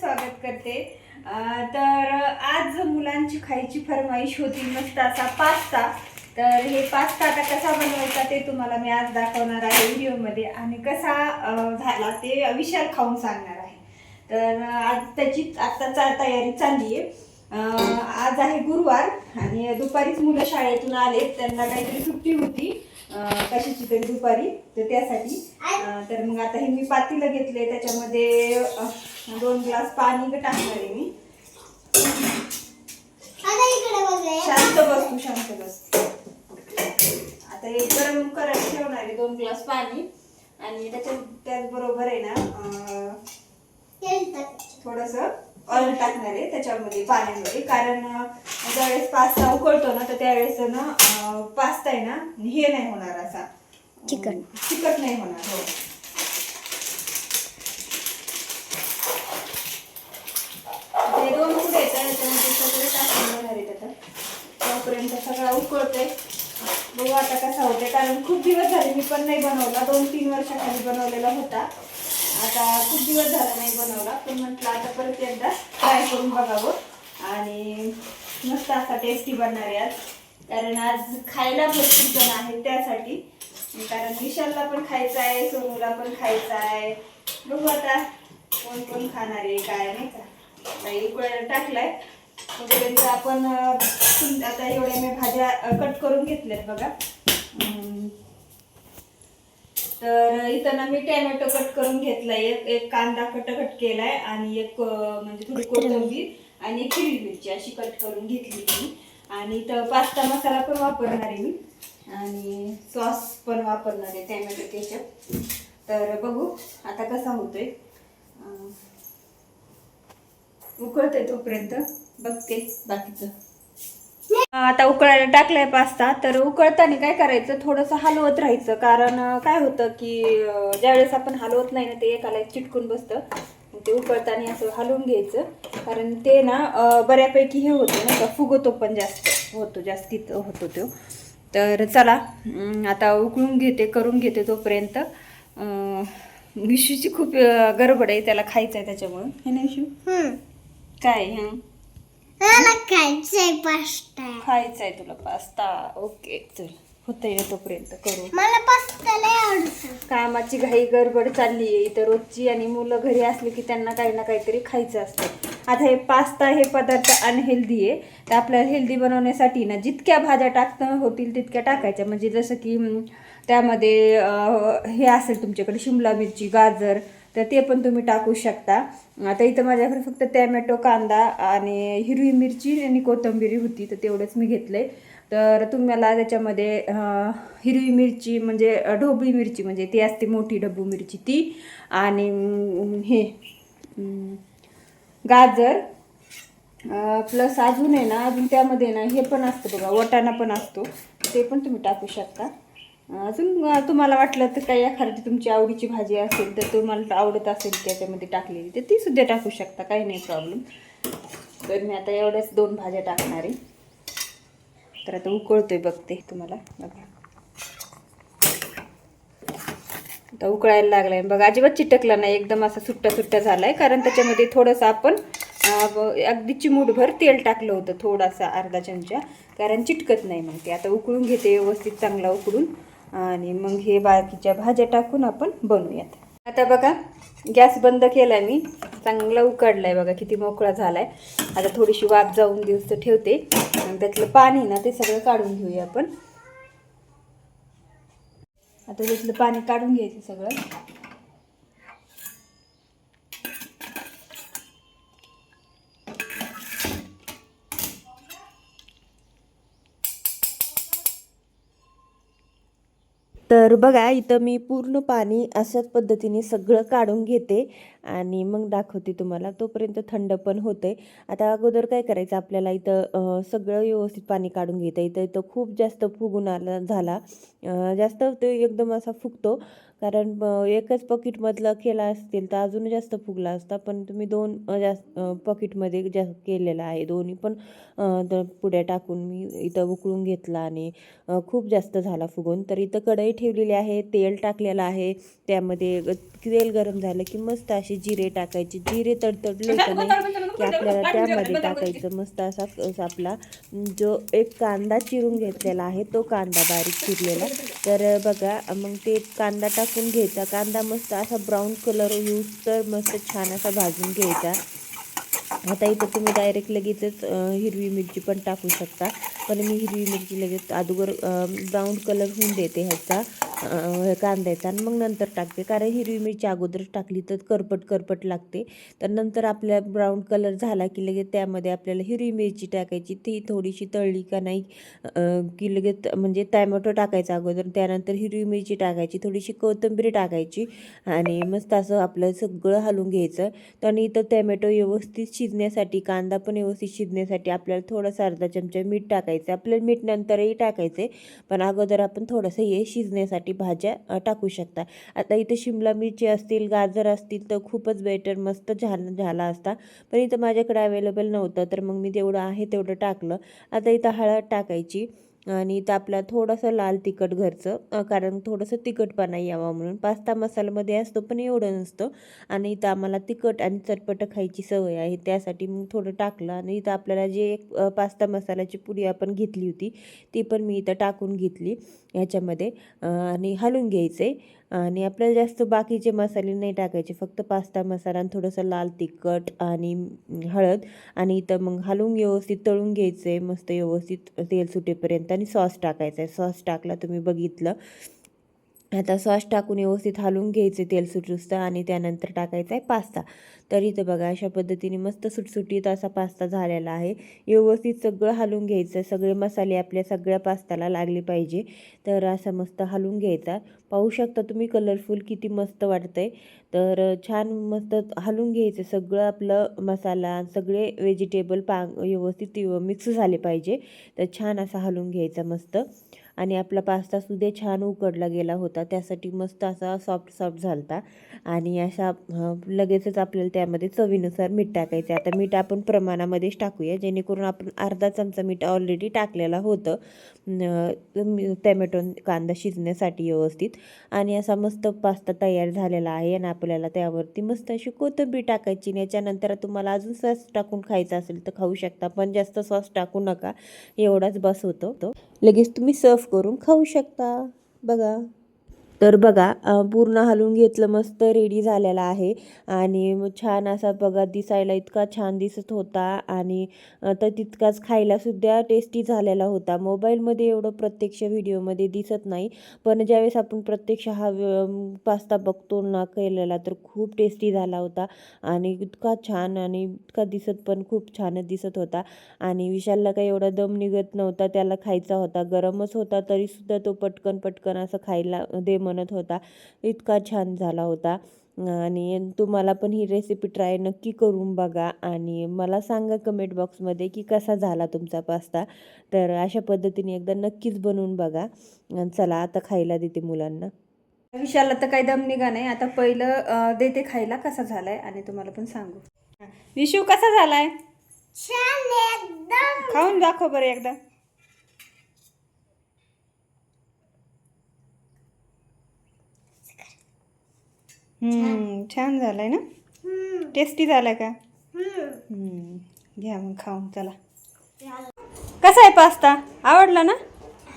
स्वागत करते। तर आज मुलांची खायची फरमाईश होती मस्त असा पास्ता। तर हे पास्ता आता कसा बनवायचा ते तुम्हाला मी आज दाखवणार आहे व्हिडिओमध्ये, आणि कसा झाला ते विशाल खाऊन सांगणार आहे। तर आज त्याची आत्ताच तयारी चालली आहे। आज आहे गुरुवार आणि दुपारीच मुलं शाळेतून आले, त्यांना काहीतरी सुट्टी होती कशाची तरी दुपारी, तर त्यासाठी तर मग आता हे मी पातेलं घेतले, त्याच्यामध्ये 2 ग्लास पाणी टाकणार आहे मी। शांत बस तू, शांत बस। आता हे गरम करायला ठेवणार आहे 2 ग्लास पाणी, आणि त्याचबरोबर आहे ना थोडस ऑइल टाकणार आहे त्याच्यामध्ये पाण्यामध्ये, कारण ज्यावेळेस पास्ता उकळतो ना तर त्यावेळेस ना पास्ता आहे ना हे नाही होणार, असा चिकट नाही होणार। हो, ते 2 कुडे आहेत त्याच्यामध्ये सगळं टाकून घेणार आहे। तोपर्यंत सगळा उकळतोय, बघू आता कसा होतोय, कारण खूप दिवस झाले मी पण नाही बनवला, 2-3 वर्षाखाली बनवलेला होता, आता खूप दिवस झाला नाही बनवला, पण म्हटलं आता परत एकदा ट्राय करून बघावं आणि मस्त असा टेस्टी बनणार आहे आज, कारण आज खायला भरपूर जण आहेत त्यासाठी, कारण विशालला पण खायचं आहे, सोनूला पण खायचं आहे। बघू आता कोण कोण खाणार आहे काय, नाही का। उकळायला टाकलाय तोपर्यंत आपण आता एवढ्या मी भाज्या कट करून घेतल्यात बघा। तर इथं ना मी टॅमॅटो कट करून घेतलाय, एक कांदा कट केलाय, आणि एक म्हणजे थोडी कोथिंबीर आणि एक हिरवी मिरची अशी कट करून घेतली मी, आणि इथं पास्ता मसाला पण वापरणार आहे मी, आणि सॉस पण वापरणार आहे टॅमॅटो केचप। तर बघू आता कसा होतोय, उकळतोय तोपर्यंत बघते बाकीचं। आता उकळायला टाकलाय पास्ता, तर उकळताना काय करायचं, थोडंसं हलवत राहायचं, कारण काय होतं की ज्यावेळेस आपण हलवत नाही ना ते एकाला चिटकून बसतं, ते उकळताना असं हलवून घ्यायचं, कारण ते ना बऱ्यापैकी हे होतं ना, फुगतो पण जास्त होतो, जास्तीत होतो तो। तर चला आता उकळून घेते, करून घेते तोपर्यंत। विशूची खूप गडबड आहे, त्याला खायचं आहे त्याच्यामुळं, हे ना विशू काय खायचंय तुला पास्ता, ओके चल, होतंय ना तोपर्यंत करू। मला पास्ता लय आवडतो, कामाची घाई गडबड चालली आहे इथं रोजची, आणि मुलं घरी असले की त्यांना काही ना काहीतरी खायचं असतं। आता हे पास्ता हे पदार्थ अनहेल्दी आहे, तर आपल्याला हेल्दी बनवण्यासाठी ना जितक्या भाज्या टाकता होतील तितक्या टाकायच्या, म्हणजे जसं की त्यामध्ये हे असेल तुमच्याकडे शिमला मिरची, गाजर, तर ते पण तुम्ही टाकू शकता। आता इथं माझ्याकडे फक्त टॅमॅटो, कांदा आणि हिरवी मिरची आणि कोथिंबीर होती, तर तेवढंच मी घेतलंय। तर तुम्हाला त्याच्यामध्ये हिरवी मिरची म्हणजे ढोबळी मिरची, म्हणजे ती असते मोठी ढब्बू मिरची ती, आणि हे गाजर, प्लस अजून आहे ना, अजून त्यामध्ये ना हे पण असतं बघा, वाटाणा पण असतो, ते पण तुम्ही टाकू शकता। अजून तुम्हाला वाटलं तर काही एखादी तुमची आवडीची भाजी असेल, तर तुम्हाला आवडत असेल त्याच्यामध्ये टाकलेली, तर ती सुद्धा टाकू शकता, काही नाही प्रॉब्लेम। तर मी आता एवढ्याच 2 भाज्या टाकणार आहे। तर आता उकळतोय बघते तुम्हाला बघा, आता उकळायला लागलाय बघा, अजिबात चिटकला नाही, एकदम असा सुट्टा सुट्टा झालाय, कारण त्याच्यामध्ये थोडंसं आपण अगदी चिमूटभर तेल टाकलं होतं, थोडासा अर्धा चमचा, कारण चिटकत नाही मग ते। आता उकळून घेते व्यवस्थित, चांगला उकळून, आणि मग हे बाकीच्या भाज्या टाकून आपण बनवूयात। आता बघा गॅस बंद केलाय मी, चांगला उकडलाय बघा, किती मोकळा झालाय। आता थोडीशी वाफ जाऊन दिवस ठेवते, आणि त्यातलं पाणी ना ते सगळं काढून घेऊया आपण। आता त्यातलं पाणी काढून घ्यायचं सगळं। तर बघा इथं मी पूर्ण पाणी अशाच पद्धतीने सगळं काढून घेते, आणि मग दाखवते तुम्हाला, तोपर्यंत थंड पण होते। आता अगोदर काय करायचं आपल्याला, इथं सगळं व्यवस्थित पाणी काढून घेतं, इथं खूप जास्त फुगून झाला, जास्त ते एकदम असा फुगतो, कारण एकच पॉकेटमधलं केला असतील तर अजून जास्त फुगला असता, पण तुम्ही 2 जास्त पॉकेटमध्ये जास्त केलेला आहे. दोन्ही पण पुड्या टाकून मी इथं उकळून घेतला आणि खूप जास्त झाला फुगून. तर इथं कढई ठेवलेली आहे, तेल टाकलेलं आहे. त्यामध्ये तेल गरम झालं की मस्त असे जिरे टाकायचे. जिरे तडतडले का नाही की आपल्याला त्यामध्ये टाकायचं मस्त असा आपला जो एक कांदा चिरून घेतलेला आहे, तो कांदा बारीक चिरलेला. तर बघा मग ते कांदा टाकून घ्यायचा. कांदा मस्त असा ब्राऊन कलर येऊस तर मस्त छान असा भाजून घ्यायचा. आता इथं तुम्ही डायरेक्ट लगेचच हिरवी मिरची पण टाकू शकता, पण मी हिरवी मिरची लगेच अगोदर ब्राऊन कलर होऊन देते ह्याचा कांद्याचा आणि मग नंतर टाकते. कारण हिरवी मिरची अगोदर टाकली तर करपट लागते. तर नंतर आपल्या ब्राऊन कलर झाला की लगेच त्यामध्ये आपल्याला हिरवी मिरची टाकायची. ती थोडीशी तळली का नाही की लगेच म्हणजे टॅमॅटो टाकायचा अगोदर, त्यानंतर हिरवी मिरची टाकायची, थोडीशी कोथिंबीर टाकायची आणि मस्त असं आपलं सगळं हलवून घ्यायचं. आणि इथं टॅमॅटो व्यवस्थित शिजण्यासाठी, कांदा पण व्यवस्थित शिजण्यासाठी आपल्याला थोडासा अर्धा चमचा मीठ टाकायचं. आपल्याला मीठ नंतरही टाकायचे, पण अगोदर आपण थोडंसं हे शिजण्यासाठी भाज्या टाकू शकता. आता इथे शिमला मिरची असतील, गाजर असतील तर खूपच बेटर मस्त झाला असता, पण इथं माझ्याकडे अवेलेबल नव्हतं, तर मग मी जेवढं आहे तेवढं टाकलं. आता इथं हळद टाकायची आणि इथं आपला थोडंसं लाल तिखट घरचं, कारण थोडंसं तिखटपणा यावा म्हणून. पास्ता मसाल्यामध्ये असतो पण एवढं नसतं, आणि इथं आम्हाला तिखट आणि चटपटं खायची सवय आहे त्यासाठी मग थोडं टाकलं. आणि इथं आपल्याला जे एक पास्ता मसाल्याची पुडी आपण घेतली होती ती पण मी इथं टाकून घेतली ह्याच्यामध्ये आणि हलवून घ्यायचे. आणि आपल्याला जास्त बाकीचे मसाले नाही टाकायचे, फक्त पास्ता मसाला आणि थोडंसं लाल तिखट आणि हळद, आणि इथं मग हलवून व्यवस्थित तळून घ्यायचं आहे मस्त व्यवस्थित तेल सुटेपर्यंत. आणि सॉस टाकायचा आहे, सॉस टाकला तुम्ही बघितलं. आता सॉस टाकून व्यवस्थित हलवून घ्यायचे तेल सुटुसतं आणि त्यानंतर टाकायचा आहे पास्ता. तर इथं बघा अशा पद्धतीने मस्त सुटसुटीत असा पास्ता झालेला आहे. व्यवस्थित सगळं हलवून घ्यायचं, सगळे मसाले आपल्या सगळ्या पास्त्याला लागले पाहिजे. तर असं मस्त हलवून घ्यायचा. पाहू शकता तुम्ही कलरफुल किती मस्त वाटतंय. तर छान मस्त हलवून घ्यायचं सगळं, आपलं मसाला सगळे व्हेजिटेबल व्यवस्थित मिक्स झाले पाहिजे. तर छान असा हलवून घ्यायचा मस्त. आणि आपला पास्तासुद्धा छान उकडला गेला होता, त्यासाठी मस्त असा सॉफ्ट झाला. आणि अशा लगेचच आपल्याला त्यामध्ये चवीनुसार मीठ टाकायचं. आता मीठ आपण प्रमाणामध्येच टाकूया, जेणेकरून आपण अर्धा चमचा मीठ ऑलरेडी टाकलेलं होतं टॅमॅटो कांदा शिजण्यासाठी व्यवस्थित. आणि असा मस्त पास्ता तयार झालेला आहे. आणि आपल्याला त्यावरती मस्त अशी कोथिंबीर टाकायची. याच्यानंतर तुम्हाला अजून सॉस टाकून खायचं असेल तर खाऊ शकता, पण जास्त सॉस टाकू नका, एवढाच बस होतो. लगेच तुम्ही सर्व करून खाऊ शकता. बघा, तर बघा पूर्ण हलवून घेतलं, मस्त रेडी झालेला आहे. आणि छान असा बघा दिसायला इतका छान दिसत होता, आणि तर तितकाच खायलासुद्धा टेस्टी झालेला होता. मोबाईलमध्ये एवढं प्रत्यक्ष व्हिडिओमध्ये दिसत नाही, पण ज्यावेळेस आपण प्रत्यक्ष हा पास्ता बघतो ना केलेला, तर खूप टेस्टी झाला होता. आणि इतका छान आणि इतका दिसत पण खूप छानच दिसत होता. आणि विशालला काही एवढा दम निघत नव्हता, त्याला खायचा होता, गरमच होता तरीसुद्धा तो पटकन असं खायला दे म्हणत होता. इतका छान झाला होता. आणि तुम्हाला पण ही रेसिपी ट्राय नक्की करून बघा आणि मला सांगा कमेंट बॉक्समध्ये की कसा झाला तुमचा पास्ता. तर अशा पद्धतीने एकदा नक्कीच बनवून बघा. चला आता खायला देते मुलांना. विशालला तर काही दम निघा नाही. आता पहिलं देते खायला कसा झालाय आणि तुम्हाला पण सांगू. विशू कसा झालाय? खाऊन दाखव बरं एकदा. छान झालाय ना? टेस्टी झालाय का? घ्या मग खाऊन. चला, कसा आहे पास्ता? आवडला ना?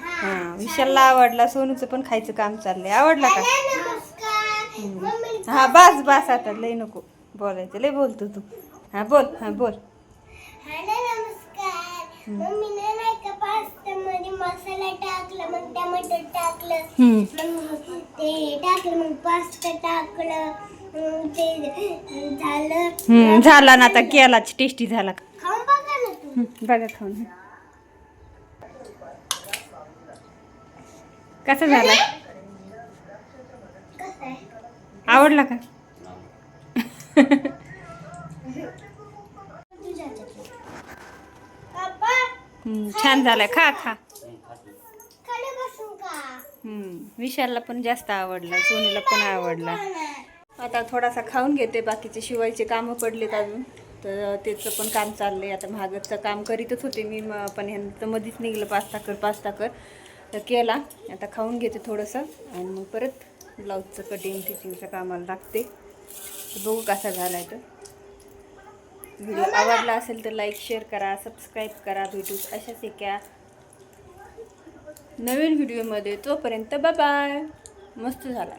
हां, विशालला आवडला. सोनूचं पण खायचं काम चाललंय. आवडला का? हा, बस आता लय नको बोलायचं, लय बोलतो तू. हा बोल. मम्मीने नाही का पास्त्यामध्ये मसाला टाकला, मग टमाटर टाकलं, मग ते टाकलं, मग पास्ता टाकलं, ते झालं. झाला ना आता, केलाच टेस्टी झाला. खाऊन बघा ना तू. बघा खाऊन कसा झाला? कसं आहे? आवडला का? पप्पा छान झालाय. खा. खाली बसू. विशालला पण जास्त आवडला, सोनूला पण आवडला. आता थोडासा खाऊन घेते, बाकीचे शिवायचे कामं पडलेत अजून, तर त्याचं पण काम चाललंय. आता महागचं काम करीतच होते मी, पण ह्यांचं मध्येच निघलं पास्ता कर तर केला. आता खाऊन घेते थोडंसं आणि मग परत ब्लाऊजचं कटिंग टिचिंगचं कामाला लागते. बघू कसा झाला आहे. तर व्हिडिओ आवडला असेल तर लाईक शेअर करा, सबस्क्राईब करा. भेटू अशाच एका नवीन व्हिडिओमध्ये. तोपर्यंत बाय बाय. मस्त झाला.